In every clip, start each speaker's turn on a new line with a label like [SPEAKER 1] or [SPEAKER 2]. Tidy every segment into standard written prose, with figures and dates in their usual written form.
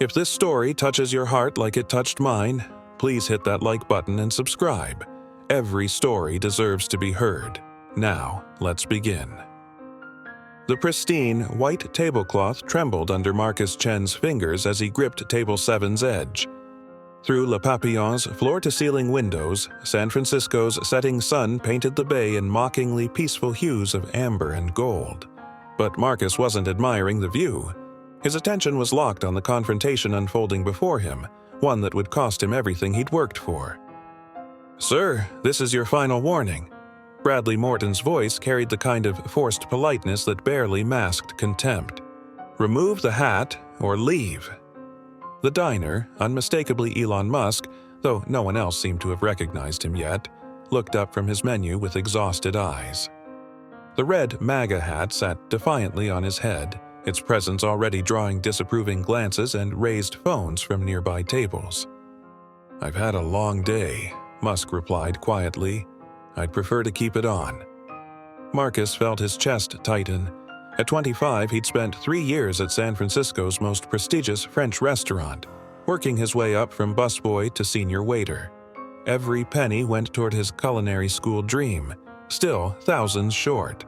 [SPEAKER 1] If this story touches your heart like it touched mine, please hit that like button and subscribe. Every story deserves to be heard. Now, let's begin. The pristine, white tablecloth trembled under Marcus Chen's fingers as he gripped Table 7's edge. Through Le Papillon's floor-to-ceiling windows, San Francisco's setting sun painted the bay in mockingly peaceful hues of amber and gold. But Marcus wasn't admiring the view. His attention was locked on the confrontation unfolding before him, one that would cost him everything he'd worked for. "Sir, this is your final warning." Bradley Morton's voice carried the kind of forced politeness that barely masked contempt. "Remove the hat or leave." The diner, unmistakably Elon Musk, though no one else seemed to have recognized him yet, looked up from his menu with exhausted eyes. The red MAGA hat sat defiantly on his head, its presence already drawing disapproving glances and raised phones from nearby tables. "I've had a long day," Musk replied quietly. "I'd prefer to keep it on." Marcus felt his chest tighten. At 25, he'd spent 3 years at San Francisco's most prestigious French restaurant, working his way up from busboy to senior waiter. Every penny went toward his culinary school dream, still thousands short.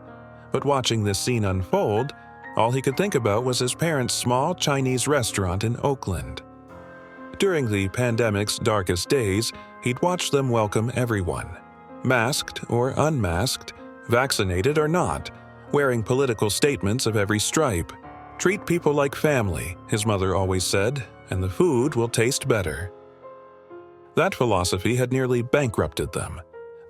[SPEAKER 1] But watching this scene unfold, all he could think about was his parents' small Chinese restaurant in Oakland. During the pandemic's darkest days, he'd watched them welcome everyone. Masked or unmasked, vaccinated or not, wearing political statements of every stripe. "Treat people like family," his mother always said, "and the food will taste better." That philosophy had nearly bankrupted them.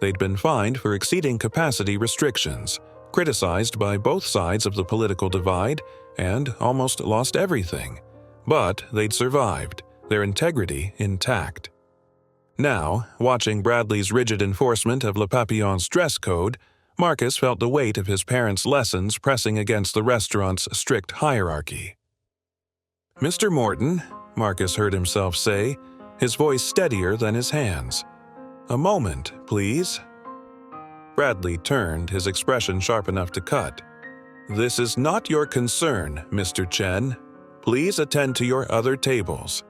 [SPEAKER 1] They'd been fined for exceeding capacity restrictions, criticized by both sides of the political divide, and almost lost everything. But they'd survived, their integrity intact. Now, watching Bradley's rigid enforcement of Le Papillon's dress code, Marcus felt the weight of his parents' lessons pressing against the restaurant's strict hierarchy. "Mr. Morton," Marcus heard himself say, his voice steadier than his hands. "A moment, please." Bradley turned, his expression sharp enough to cut. "This is not your concern, Mr. Chen. Please attend to your other tables."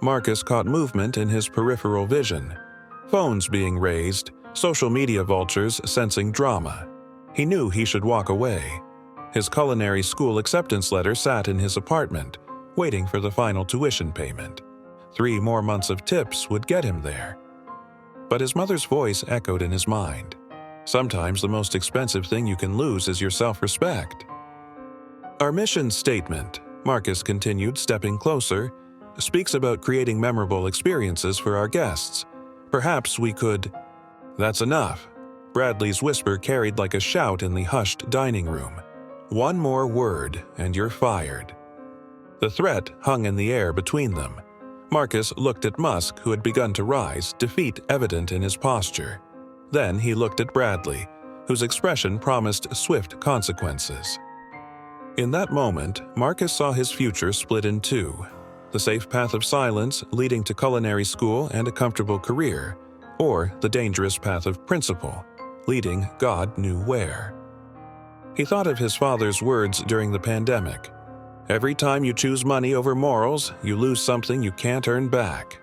[SPEAKER 1] Marcus caught movement in his peripheral vision. Phones being raised, social media vultures sensing drama. He knew he should walk away. His culinary school acceptance letter sat in his apartment, waiting for the final tuition payment. 3 more months of tips would get him there. But his mother's voice echoed in his mind. Sometimes the most expensive thing you can lose is your self-respect. "Our mission statement," Marcus continued, stepping closer, "speaks about creating memorable experiences for our guests. Perhaps we could—" "That's enough." Bradley's whisper carried like a shout in the hushed dining room. "One more word, and you're fired." The threat hung in the air between them. Marcus looked at Musk, who had begun to rise, defeat evident in his posture. Then he looked at Bradley, whose expression promised swift consequences. In that moment, Marcus saw his future split in two: the safe path of silence leading to culinary school and a comfortable career, or the dangerous path of principle, leading God knew where. He thought of his father's words during the pandemic. "Every time you choose money over morals, you lose something you can't earn back."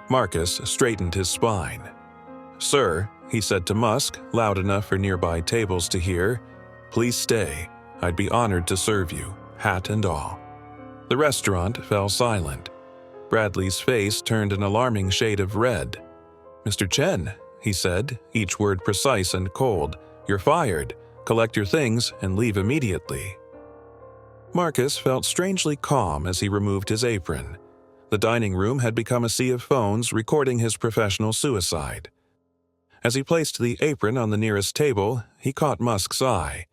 [SPEAKER 1] Marcus straightened his spine. "Sir," he said to Musk, loud enough for nearby tables to hear, "please stay. I'd be honored to serve you, hat and all." The restaurant fell silent. Bradley's face turned an alarming shade of red. "Mr. Chen," he said, each word precise and cold, "you're fired. Collect your things and leave immediately." Marcus felt strangely calm as he removed his apron. The dining room had become a sea of phones recording his professional suicide. As he placed the apron on the nearest table, he caught Musk's eye.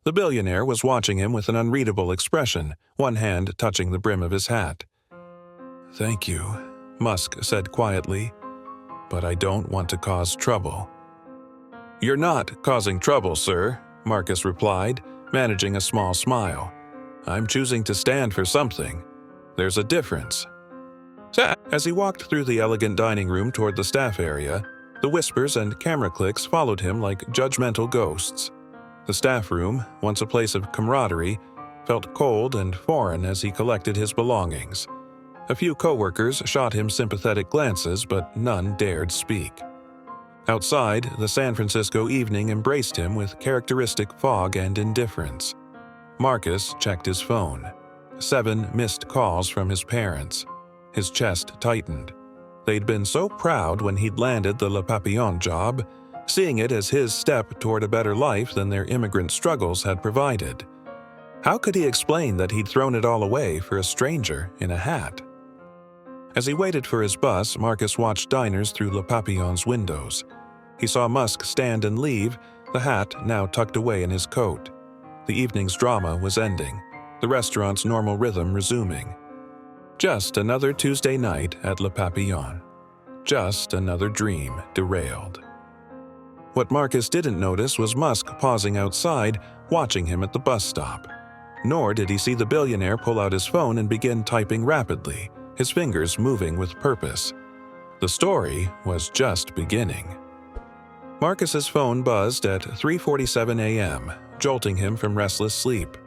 [SPEAKER 1] The billionaire was watching him with an unreadable expression, one hand touching the brim of his hat. "Thank you," Musk said quietly, "but I don't want to cause trouble." "You're not causing trouble, sir," Marcus replied, managing a small smile. "I'm choosing to stand for something. There's a difference." As he walked through the elegant dining room toward the staff area, the whispers and camera clicks followed him like judgmental ghosts. The staff room, once a place of camaraderie, felt cold and foreign as he collected his belongings. A few coworkers shot him sympathetic glances, but none dared speak. Outside, the San Francisco evening embraced him with characteristic fog and indifference. Marcus checked his phone. 7 missed calls from his parents. His chest tightened. They'd been so proud when he'd landed the Le Papillon job, seeing it as his step toward a better life than their immigrant struggles had provided. How could he explain that he'd thrown it all away for a stranger in a hat? As he waited for his bus, Marcus watched diners through Le Papillon's windows. He saw Musk stand and leave, the hat now tucked away in his coat. The evening's drama was ending, the restaurant's normal rhythm resuming. Just another Tuesday night at Le Papillon. Just another dream derailed. What Marcus didn't notice was Musk pausing outside, watching him at the bus stop. Nor did he see the billionaire pull out his phone and begin typing rapidly, his fingers moving with purpose. The story was just beginning. Marcus's phone buzzed at 3:47 a.m., jolting him from restless sleep.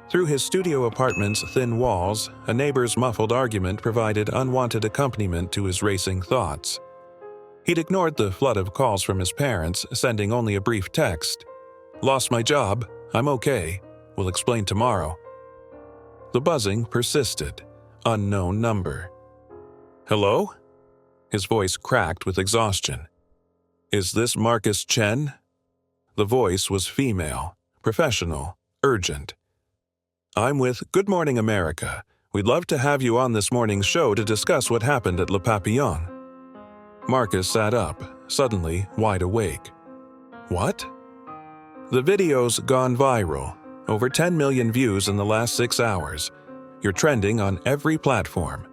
[SPEAKER 1] Through his studio apartment's thin walls, a neighbor's muffled argument provided unwanted accompaniment to his racing thoughts. He'd ignored the flood of calls from his parents, sending only a brief text. "Lost my job. I'm okay. We'll explain tomorrow." The buzzing persisted. Unknown number. "Hello?" His voice cracked with exhaustion. "Is this Marcus Chen?" The voice was female, professional, urgent. "I'm with Good Morning America. We'd love to have you on this morning's show to discuss what happened at Le Papillon." Marcus sat up, suddenly wide awake. "What?" "The video's gone viral. Over 10 million views in the last 6 hours. You're trending on every platform."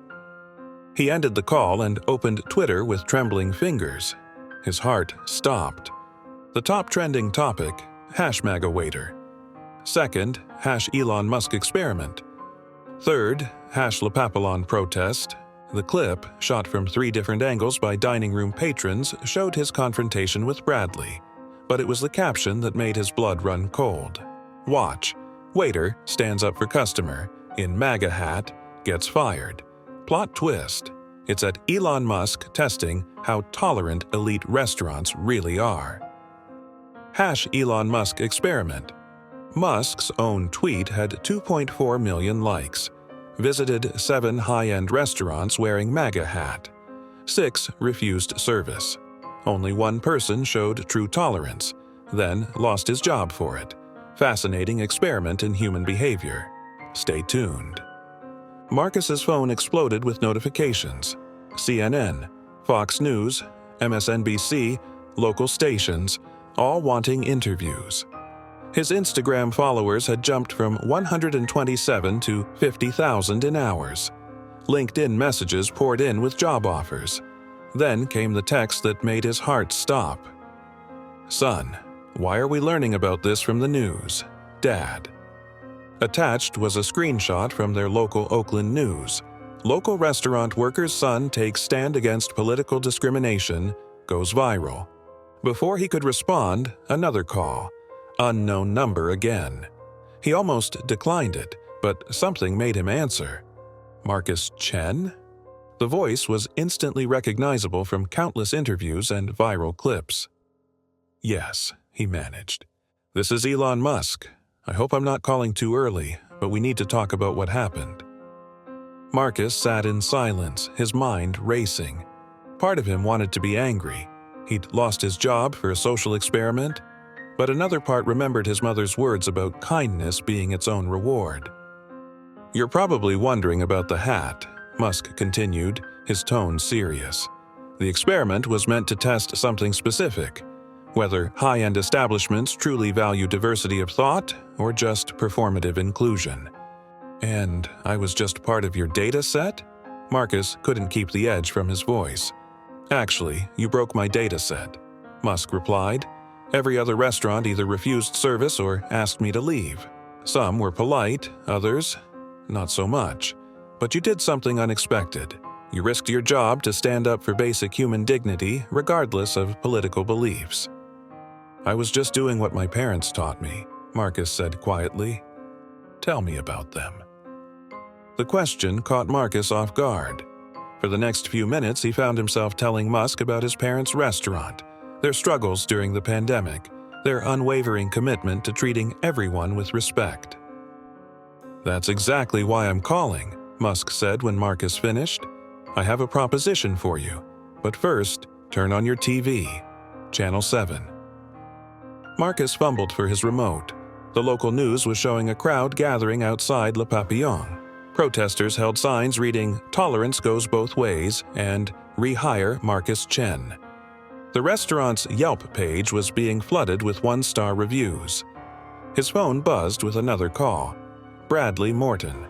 [SPEAKER 1] He ended the call and opened Twitter with trembling fingers. His heart stopped. The top trending topic, #MAGA waiter. Second, #Elon Musk experiment. Third, #Le Papillon protest. The clip, shot from 3 different angles by dining room patrons, showed his confrontation with Bradley. But it was the caption that made his blood run cold. Watch. Waiter stands up for customer. In MAGA hat, gets fired. Plot twist. It's at Elon Musk testing how tolerant elite restaurants really are. #Elon Musk experiment. Musk's own tweet had 2.4 million likes. Visited 7 high-end restaurants wearing MAGA hat. 6 refused service. Only 1 person showed true tolerance, then lost his job for it. Fascinating experiment in human behavior. Stay tuned. Marcus's phone exploded with notifications. CNN, Fox News, MSNBC, local stations, all wanting interviews. His Instagram followers had jumped from 127 to 50,000 in hours. LinkedIn messages poured in with job offers. Then came the text that made his heart stop. "Son, why are we learning about this from the news? Dad." Attached was a screenshot from their local Oakland news. Local restaurant worker's son takes stand against political discrimination, goes viral. Before he could respond, another call. Unknown number again. He almost declined it, but something made him answer. Marcus Chen? The voice was instantly recognizable from countless interviews and viral clips. "Yes," he managed. "This is Elon Musk. I hope I'm not calling too early, but we need to talk about what happened." Marcus sat in silence, his mind racing. Part of him wanted to be angry. He'd lost his job for a social experiment, but another part remembered his mother's words about kindness being its own reward. "You're probably wondering about the hat," Musk continued, his tone serious. "The experiment was meant to test something specific, whether high-end establishments truly value diversity of thought or just performative inclusion." "And I was just part of your data set?" Marcus couldn't keep the edge from his voice. "Actually, you broke my data set," Musk replied. "Every other restaurant either refused service or asked me to leave. Some were polite, others, not so much. But you did something unexpected. You risked your job to stand up for basic human dignity, regardless of political beliefs." "I was just doing what my parents taught me," Marcus said quietly. "Tell me about them." The question caught Marcus off guard. For the next few minutes, he found himself telling Musk about his parents' restaurant, their struggles during the pandemic, their unwavering commitment to treating everyone with respect. "That's exactly why I'm calling," Musk said when Marcus finished. "I have a proposition for you, but first, turn on your TV. Channel 7. Marcus fumbled for his remote. The local news was showing a crowd gathering outside Le Papillon. Protesters held signs reading "Tolerance goes both ways" and "Rehire Marcus Chen." The restaurant's Yelp page was being flooded with one-star reviews. His phone buzzed with another call. Bradley Morton.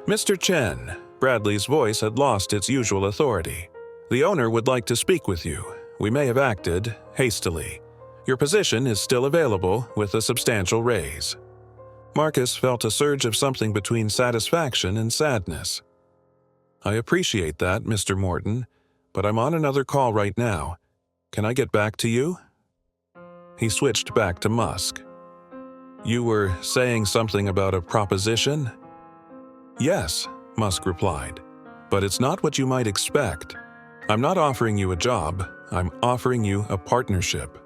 [SPEAKER 1] "Mr. Chen," Bradley's voice had lost its usual authority. "The owner would like to speak with you. We may have acted hastily. Your position is still available with a substantial raise." Marcus felt a surge of something between satisfaction and sadness. "I appreciate that, Mr. Morton, but I'm on another call right now. Can I get back to you?" He switched back to Musk. "You were saying something about a proposition?" "Yes," Musk replied, "but it's not what you might expect. I'm not offering you a job, I'm offering you a partnership."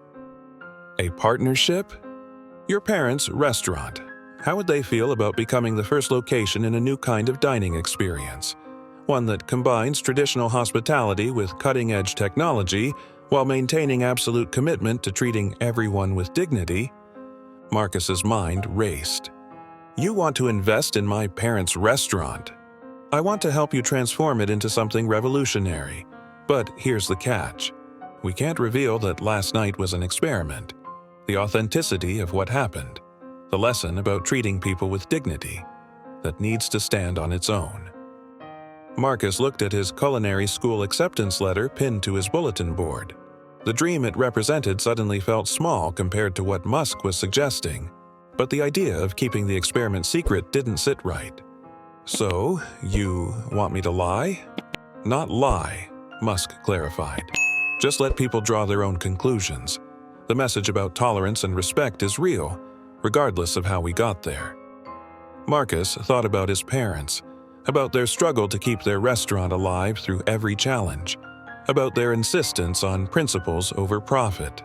[SPEAKER 1] "A partnership?" "Your parents' restaurant. How would they feel about becoming the first location in a new kind of dining experience? One that combines traditional hospitality with cutting-edge technology while maintaining absolute commitment to treating everyone with dignity?" Marcus's mind raced. "You want to invest in my parents' restaurant? I want to help you transform it into something revolutionary. But here's the catch. We can't reveal that last night was an experiment. The authenticity of what happened. The lesson about treating people with dignity. That needs to stand on its own." Marcus looked at his culinary school acceptance letter pinned to his bulletin board. The dream it represented suddenly felt small compared to what Musk was suggesting, but the idea of keeping the experiment secret didn't sit right. "So, you want me to lie?" "Not lie," Musk clarified. "Just let people draw their own conclusions. The message about tolerance and respect is real, regardless of how we got there." Marcus thought about his parents, about their struggle to keep their restaurant alive through every challenge, about their insistence on principles over profit.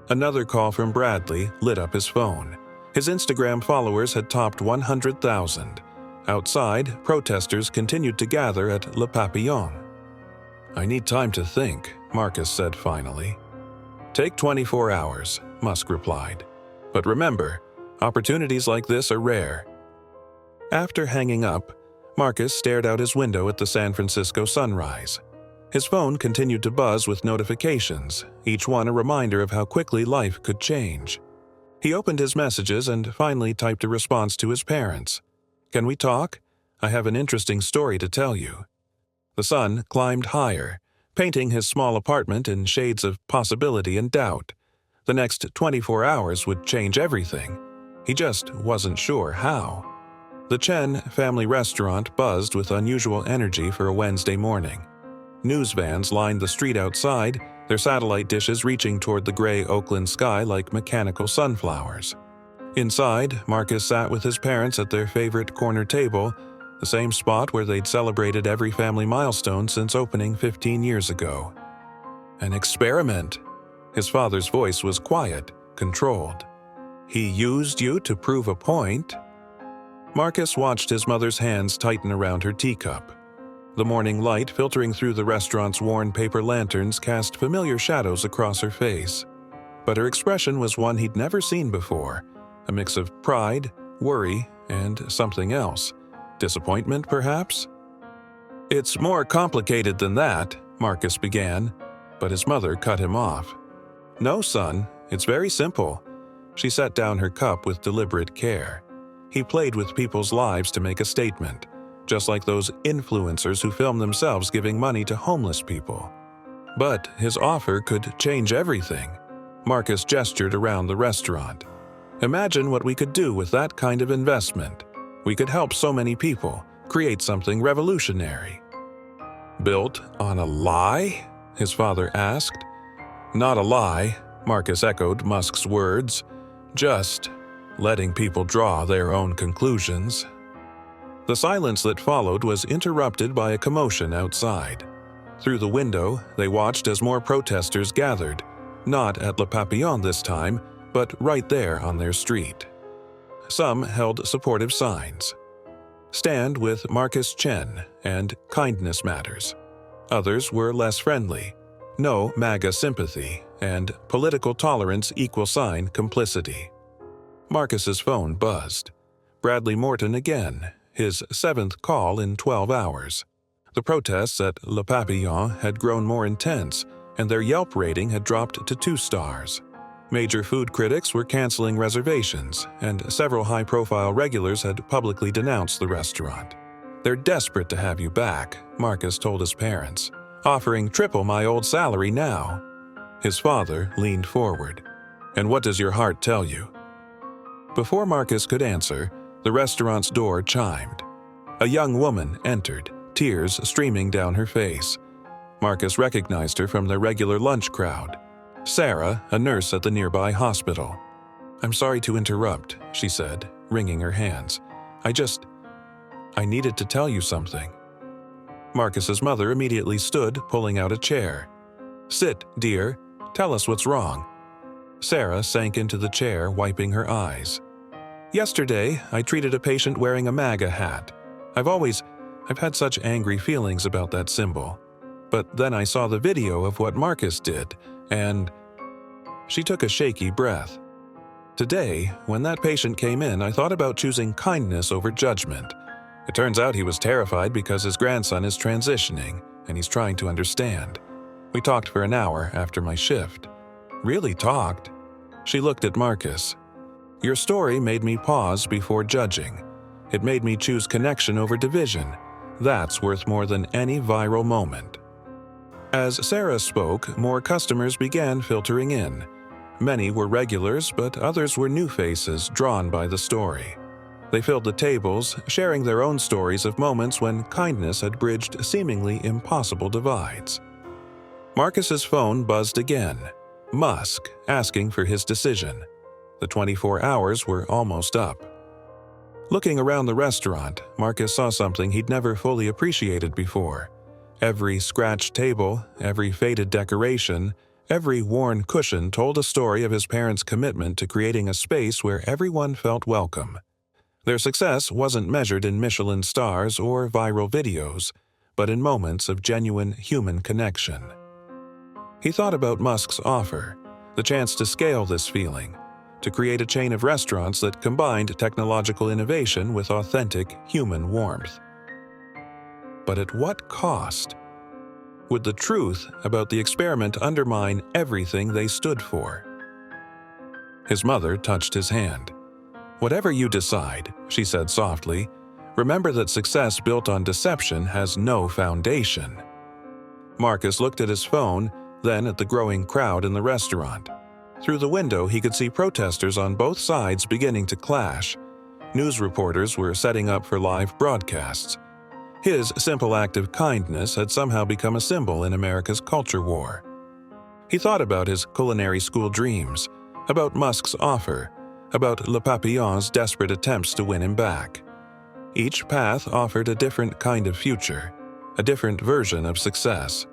[SPEAKER 1] Another call from Bradley lit up his phone. His Instagram followers had topped 100,000. Outside, protesters continued to gather at Le Papillon. "I need time to think," Marcus said finally. "Take 24 hours," Musk replied. "But remember, opportunities like this are rare." After hanging up, Marcus stared out his window at the San Francisco sunrise. His phone continued to buzz with notifications, each one a reminder of how quickly life could change. He opened his messages and finally typed a response to his parents. "Can we talk? I have an interesting story to tell you." The sun climbed higher, painting his small apartment in shades of possibility and doubt. The next 24 hours would change everything. He just wasn't sure how. The Chen family restaurant buzzed with unusual energy for a Wednesday morning. News vans lined the street outside, their satellite dishes reaching toward the gray Oakland sky like mechanical sunflowers. Inside, Marcus sat with his parents at their favorite corner table, the same spot where they'd celebrated every family milestone since opening 15 years ago. "An experiment." His father's voice was quiet, controlled. "He used you to prove a point?" Marcus watched his mother's hands tighten around her teacup. The morning light filtering through the restaurant's worn paper lanterns cast familiar shadows across her face. But her expression was one he'd never seen before, a mix of pride, worry, and something else. Disappointment, perhaps? "It's more complicated than that," Marcus began, but his mother cut him off. "No, son, it's very simple." She set down her cup with deliberate care. He played with people's lives to make a statement, just like those influencers who film themselves giving money to homeless people. But his offer could change everything. Marcus gestured around the restaurant. "Imagine what we could do with that kind of investment. We could help so many people, create something revolutionary." "Built on a lie?" his father asked. "Not a lie," Marcus echoed Musk's words. "Just letting people draw their own conclusions." The silence that followed was interrupted by a commotion outside. Through the window, they watched as more protesters gathered, not at Le Papillon this time, but right there on their street. Some held supportive signs. Stand with Marcus Chen and Kindness Matters. Others were less friendly. No MAGA sympathy and political tolerance =, complicity. Marcus's phone buzzed. Bradley Morton again, his 7th call in 12 hours. The protests at Le Papillon had grown more intense, and their Yelp rating had dropped to 2 stars. Major food critics were canceling reservations, and several high-profile regulars had publicly denounced the restaurant. "They're desperate to have you back," Marcus told his parents, "offering triple my old salary now." His father leaned forward. "And what does your heart tell you?" Before Marcus could answer, the restaurant's door chimed. A young woman entered, tears streaming down her face. Marcus recognized her from the regular lunch crowd. Sarah, a nurse at the nearby hospital. "I'm sorry to interrupt," she said, wringing her hands. I needed to tell you something." Marcus's mother immediately stood, pulling out a chair. "Sit, dear. Tell us what's wrong." Sarah sank into the chair, wiping her eyes. "Yesterday, I treated a patient wearing a MAGA hat. I've had such angry feelings about that symbol. But then I saw the video of what Marcus did, and..." She took a shaky breath. "Today, when that patient came in, I thought about choosing kindness over judgment. It turns out he was terrified because his grandson is transitioning, and he's trying to understand. We talked for an hour after my shift." "Really talked?" She looked at Marcus. "Your story made me pause before judging. It made me choose connection over division. That's worth more than any viral moment." As Sarah spoke, more customers began filtering in. Many were regulars, but others were new faces drawn by the story. They filled the tables, sharing their own stories of moments when kindness had bridged seemingly impossible divides. Marcus's phone buzzed again. Musk, asking for his decision. The 24 hours were almost up. Looking around the restaurant, Marcus saw something he'd never fully appreciated before. Every scratched table, every faded decoration, every worn cushion told a story of his parents' commitment to creating a space where everyone felt welcome. Their success wasn't measured in Michelin stars or viral videos, but in moments of genuine human connection. He thought about Musk's offer, the chance to scale this feeling, to create a chain of restaurants that combined technological innovation with authentic human warmth. But at what cost? Would the truth about the experiment undermine everything they stood for? His mother touched his hand. "Whatever you decide," she said softly, "remember that success built on deception has no foundation." Marcus looked at his phone, then at the growing crowd in the restaurant. Through the window, he could see protesters on both sides beginning to clash. News reporters were setting up for live broadcasts. His simple act of kindness had somehow become a symbol in America's culture war. He thought about his culinary school dreams, about Musk's offer, about Le Papillon's desperate attempts to win him back. Each path offered a different kind of future, a different version of success.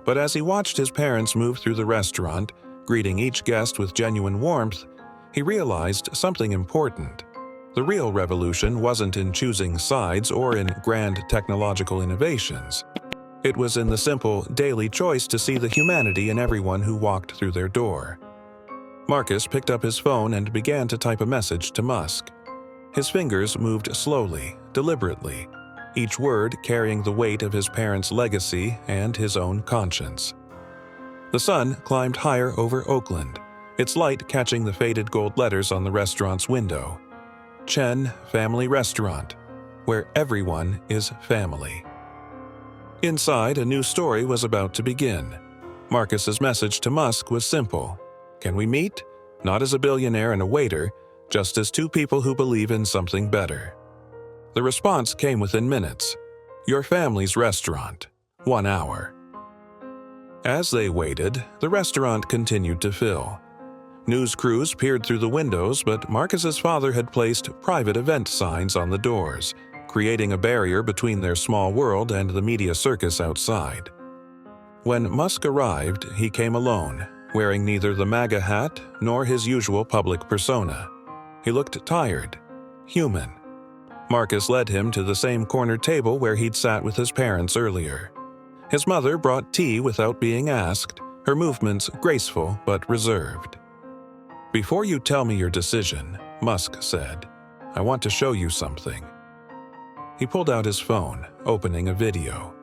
[SPEAKER 1] But as he watched his parents move through the restaurant, greeting each guest with genuine warmth, he realized something important. The real revolution wasn't in choosing sides or in grand technological innovations. It was in the simple, daily choice to see the humanity in everyone who walked through their door. Marcus picked up his phone and began to type a message to Musk. His fingers moved slowly, deliberately, each word carrying the weight of his parents' legacy and his own conscience. The sun climbed higher over Oakland, its light catching the faded gold letters on the restaurant's window. Chen Family Restaurant, where everyone is family. Inside, a new story was about to begin. Marcus's message to Musk was simple. Can we meet? Not as a billionaire and a waiter, just as two people who believe in something better. The response came within minutes. Your family's restaurant. 1 hour. As they waited, the restaurant continued to fill. News crews peered through the windows, but Marcus's father had placed private event signs on the doors, creating a barrier between their small world and the media circus outside. When Musk arrived, he came alone, wearing neither the MAGA hat nor his usual public persona. He looked tired, human. Marcus led him to the same corner table where he'd sat with his parents earlier. His mother brought tea without being asked, her movements graceful but reserved. "Before you tell me your decision," Musk said, "I want to show you something." He pulled out his phone, opening a video.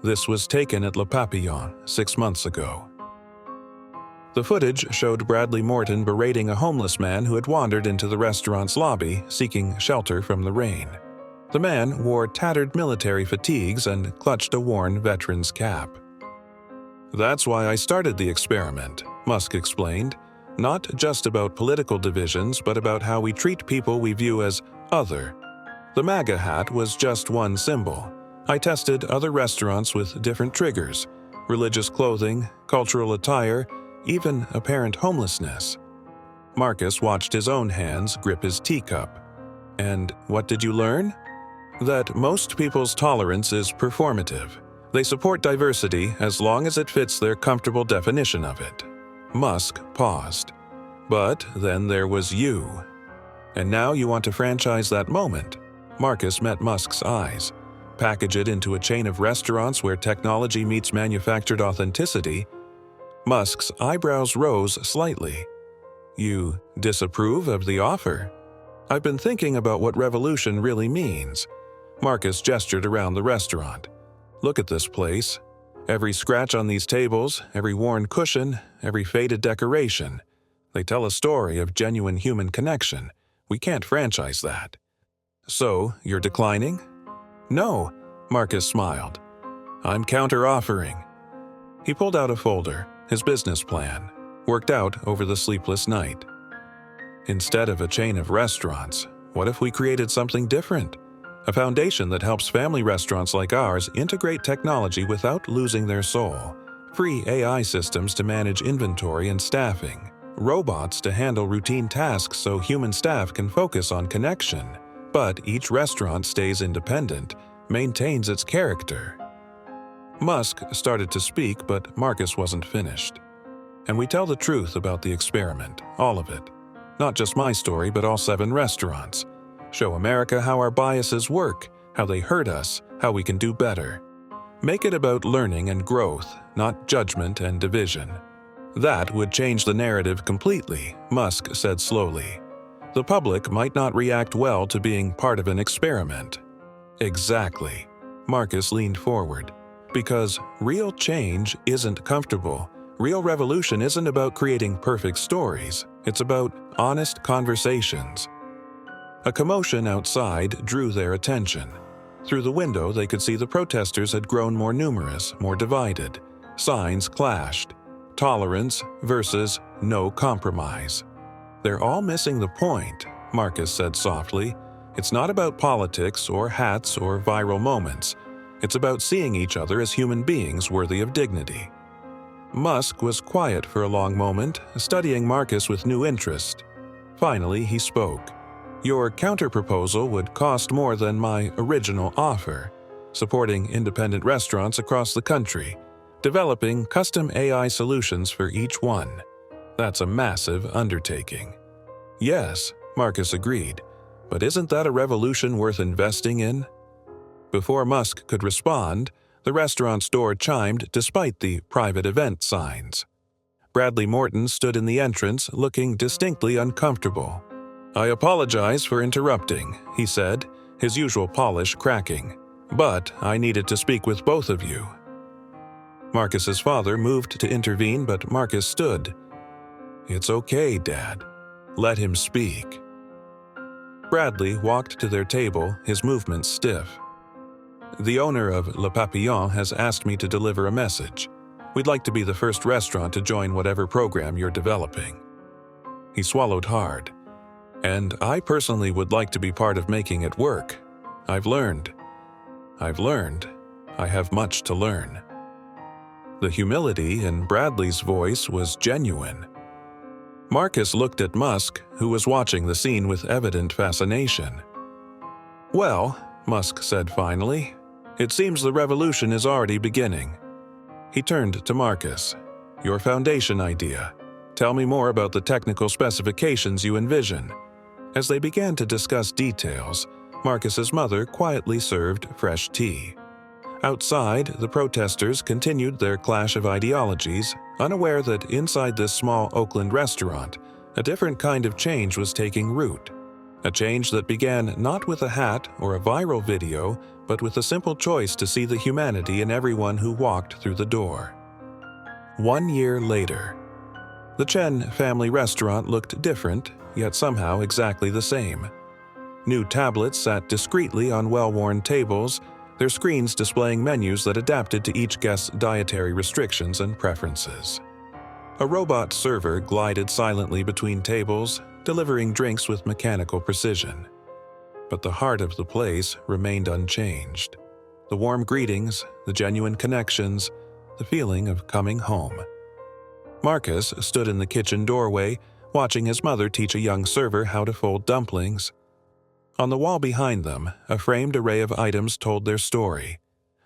[SPEAKER 1] This was taken at Le Papillon 6 months ago. The footage showed Bradley Morton berating a homeless man who had wandered into the restaurant's lobby seeking shelter from the rain. The man wore tattered military fatigues and clutched a worn veteran's cap. "That's why I started the experiment," Musk explained. "Not just about political divisions, but about how we treat people we view as other. The MAGA hat was just one symbol. I tested other restaurants with different triggers: religious clothing, cultural attire, even apparent homelessness." Marcus watched his own hands grip his teacup. "And what did you learn?" "That most people's tolerance is performative. They support diversity as long as it fits their comfortable definition of it." Musk paused. "But then there was you. And now you want to franchise that moment?" Marcus met Musk's eyes. "Package it into a chain of restaurants where technology meets manufactured authenticity?" Musk's eyebrows rose slightly. "You disapprove of the offer?" "I've been thinking about what revolution really means." Marcus gestured around the restaurant. "Look at this place. Every scratch on these tables, every worn cushion, every faded decoration. They tell a story of genuine human connection. We can't franchise that." "So, you're declining?" "No," Marcus smiled. "I'm counter-offering." He pulled out a folder, his business plan, worked out over the sleepless night. "Instead of a chain of restaurants, what if we created something different? A foundation that helps family restaurants like ours integrate technology without losing their soul. Free AI systems to manage inventory and staffing. Robots to handle routine tasks so human staff can focus on connection. But each restaurant stays independent, maintains its character." Musk started to speak, but Marcus wasn't finished. "And we tell the truth about the experiment, all of it. Not just my story, but all 7 restaurants. Show America how our biases work, how they hurt us, how we can do better. Make it about learning and growth, not judgment and division." "That would change the narrative completely," Musk said slowly. "The public might not react well to being part of an experiment." "Exactly." Marcus leaned forward. "Because real change isn't comfortable. Real revolution isn't about creating perfect stories. It's about honest conversations." A commotion outside drew their attention. Through the window, they could see the protesters had grown more numerous, more divided. Signs clashed. Tolerance versus no compromise. "They're all missing the point," Marcus said softly. "It's not about politics or hats or viral moments. It's about seeing each other as human beings worthy of dignity." Musk was quiet for a long moment, studying Marcus with new interest. Finally, he spoke. "Your counterproposal would cost more than my original offer. Supporting independent restaurants across the country. Developing custom AI solutions for each one. That's a massive undertaking." "Yes," Marcus agreed. "But isn't that a revolution worth investing in?" Before Musk could respond, the restaurant's door chimed despite the private event signs. Bradley Morton stood in the entrance, looking distinctly uncomfortable. "I apologize for interrupting," he said, his usual polish cracking. "But I needed to speak with both of you." Marcus's father moved to intervene, but Marcus stood. "It's okay, Dad. Let him speak." Bradley walked to their table, his movements stiff. "The owner of Le Papillon has asked me to deliver a message. We'd like to be the first restaurant to join whatever program you're developing." He swallowed hard. "And I personally would like to be part of making it work. I've learned. I have much to learn." The humility in Bradley's voice was genuine. Marcus looked at Musk, who was watching the scene with evident fascination. "Well," Musk said finally, "it seems the revolution is already beginning." He turned to Marcus. "Your foundation idea. Tell me more about the technical specifications you envision." As they began to discuss details, Marcus's mother quietly served fresh tea. Outside, the protesters continued their clash of ideologies, unaware that inside this small Oakland restaurant, a different kind of change was taking root. A change that began not with a hat or a viral video, but with a simple choice to see the humanity in everyone who walked through the door. 1 year later. The Chen family restaurant looked different, yet somehow exactly the same. New tablets sat discreetly on well-worn tables, their screens displaying menus that adapted to each guest's dietary restrictions and preferences. A robot server glided silently between tables, delivering drinks with mechanical precision. But the heart of the place remained unchanged. The warm greetings, the genuine connections, the feeling of coming home. Marcus stood in the kitchen doorway, watching his mother teach a young server how to fold dumplings. On the wall behind them, a framed array of items told their story.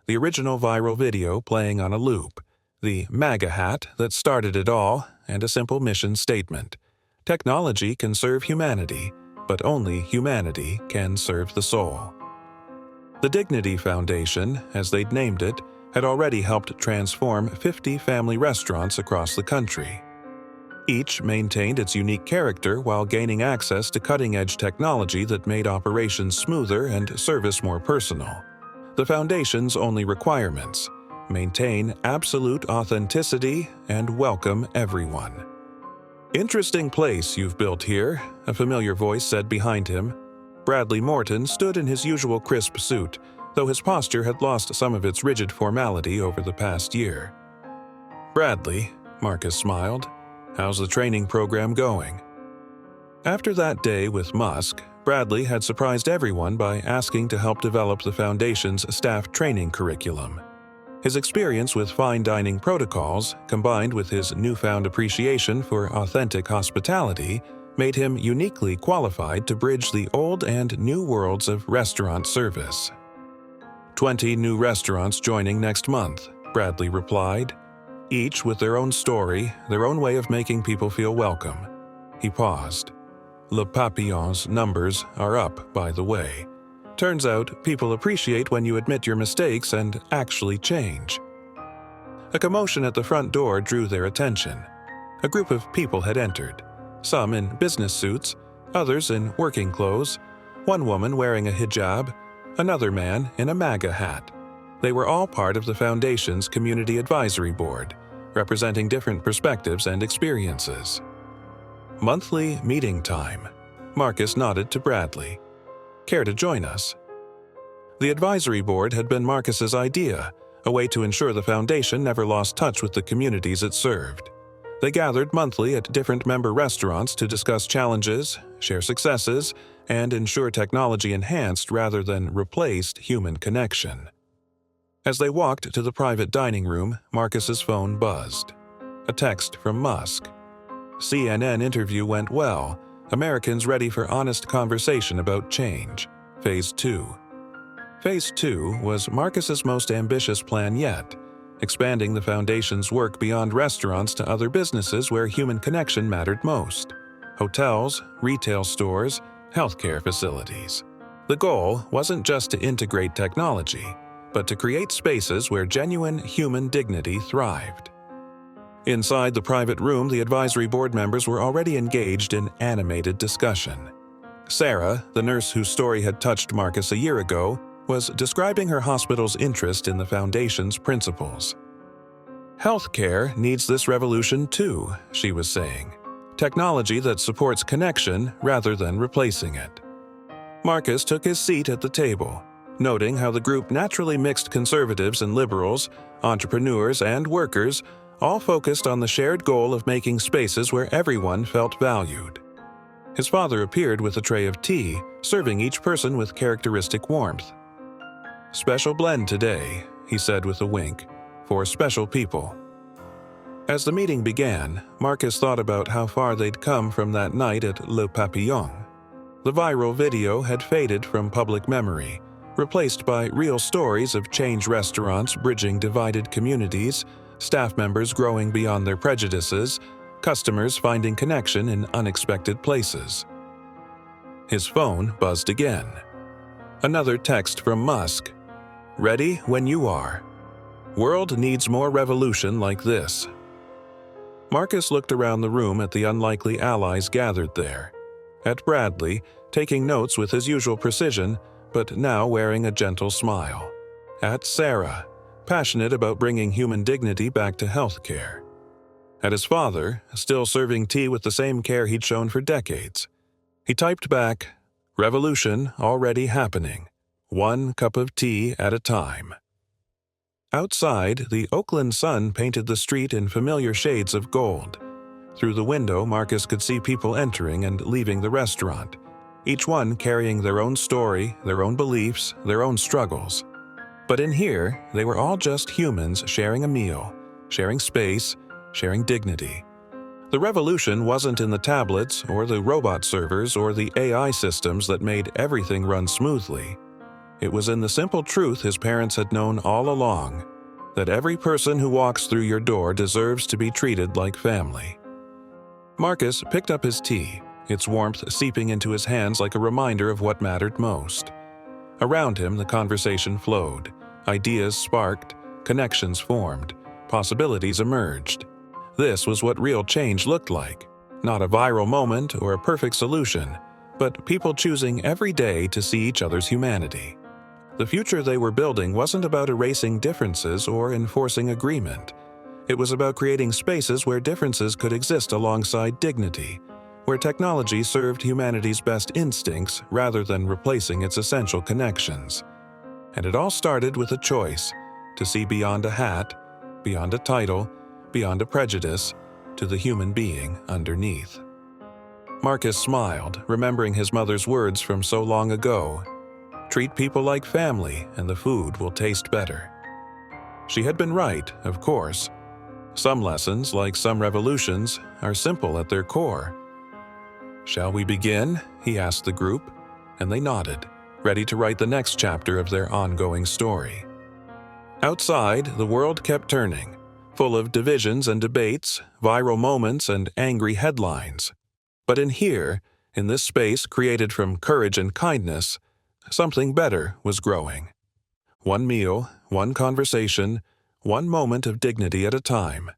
[SPEAKER 1] The original viral video playing on a loop, the MAGA hat that started it all, and a simple mission statement. Technology can serve humanity, but only humanity can serve the soul. The Dignity Foundation, as they'd named it, had already helped transform 50 family restaurants across the country. Each maintained its unique character while gaining access to cutting-edge technology that made operations smoother and service more personal. The foundation's only requirements: maintain absolute authenticity and welcome everyone. "Interesting place you've built here," a familiar voice said behind him. Bradley Morton stood in his usual crisp suit, though his posture had lost some of its rigid formality over the past year. "Bradley," Marcus smiled, "how's the training program going?" After that day with Musk, Bradley had surprised everyone by asking to help develop the Foundation's staff training curriculum. His experience with fine dining protocols, combined with his newfound appreciation for authentic hospitality, made him uniquely qualified to bridge the old and new worlds of restaurant service. 20 new restaurants joining next month, Bradley replied, each with their own story, their own way of making people feel welcome. He paused. Le Papillon's numbers are up, by the way. Turns out, people appreciate when you admit your mistakes and actually change. A commotion at the front door drew their attention. A group of people had entered, some in business suits, others in working clothes, one woman wearing a hijab, another man in a MAGA hat. They were all part of the Foundation's Community Advisory Board, representing different perspectives and experiences. Monthly meeting time. Marcus nodded to Bradley. Care to join us? The advisory board had been Marcus's idea, a way to ensure the Foundation never lost touch with the communities it served. They gathered monthly at different member restaurants to discuss challenges, share successes, and ensure technology enhanced rather than replaced human connection. As they walked to the private dining room, Marcus's phone buzzed. A text from Musk. CNN interview went well. Americans ready for honest conversation about change. Phase 2. Phase 2 was Marcus's most ambitious plan yet, expanding the Foundation's work beyond restaurants to other businesses where human connection mattered most. Hotels, retail stores, healthcare facilities. The goal wasn't just to integrate technology, but to create spaces where genuine human dignity thrived. Inside the private room, the advisory board members were already engaged in animated discussion. Sarah, the nurse whose story had touched Marcus a year ago, was describing her hospital's interest in the Foundation's principles. "Healthcare needs this revolution too," she was saying. "Technology that supports connection rather than replacing it." Marcus took his seat at the table, noting how the group naturally mixed conservatives and liberals, entrepreneurs and workers, all focused on the shared goal of making spaces where everyone felt valued. His father appeared with a tray of tea, serving each person with characteristic warmth. "Special blend today," he said with a wink, "for special people." As the meeting began, Marcus thought about how far they'd come from that night at Le Papillon. The viral video had faded from public memory, replaced by real stories of change restaurants bridging divided communities, staff members growing beyond their prejudices, customers finding connection in unexpected places. His phone buzzed again. Another text from Musk. "Ready when you are. World needs more revolution like this." Marcus looked around the room at the unlikely allies gathered there. At Bradley, taking notes with his usual precision, but now wearing a gentle smile. At Sarah, passionate about bringing human dignity back to healthcare. At his father, still serving tea with the same care he'd shown for decades. He typed back, "Revolution already happening. One cup of tea at a time." Outside, the Oakland sun painted the street in familiar shades of gold. Through the window, Marcus could see people entering and leaving the restaurant, each one carrying their own story, their own beliefs, their own struggles. But in here, they were all just humans sharing a meal, sharing space, sharing dignity. The revolution wasn't in the tablets or the robot servers or the AI systems that made everything run smoothly. It was in the simple truth his parents had known all along, that every person who walks through your door deserves to be treated like family. Marcus picked up his tea, its warmth seeping into his hands like a reminder of what mattered most. Around him, the conversation flowed. Ideas sparked, connections formed, possibilities emerged. This was what real change looked like. Not a viral moment or a perfect solution, but people choosing every day to see each other's humanity. The future they were building wasn't about erasing differences or enforcing agreement. It was about creating spaces where differences could exist alongside dignity, where technology served humanity's best instincts rather than replacing its essential connections. And it all started with a choice: to see beyond a hat, beyond a title, beyond a prejudice, to the human being underneath. Marcus smiled, remembering his mother's words from so long ago. Treat people like family and the food will taste better. She had been right, of course. Some lessons, like some revolutions, are simple at their core. "Shall we begin?" he asked the group, and they nodded, ready to write the next chapter of their ongoing story. Outside, the world kept turning, full of divisions and debates, viral moments and angry headlines. But in here, in this space created from courage and kindness, something better was growing. One meal, one conversation, one moment of dignity at a time,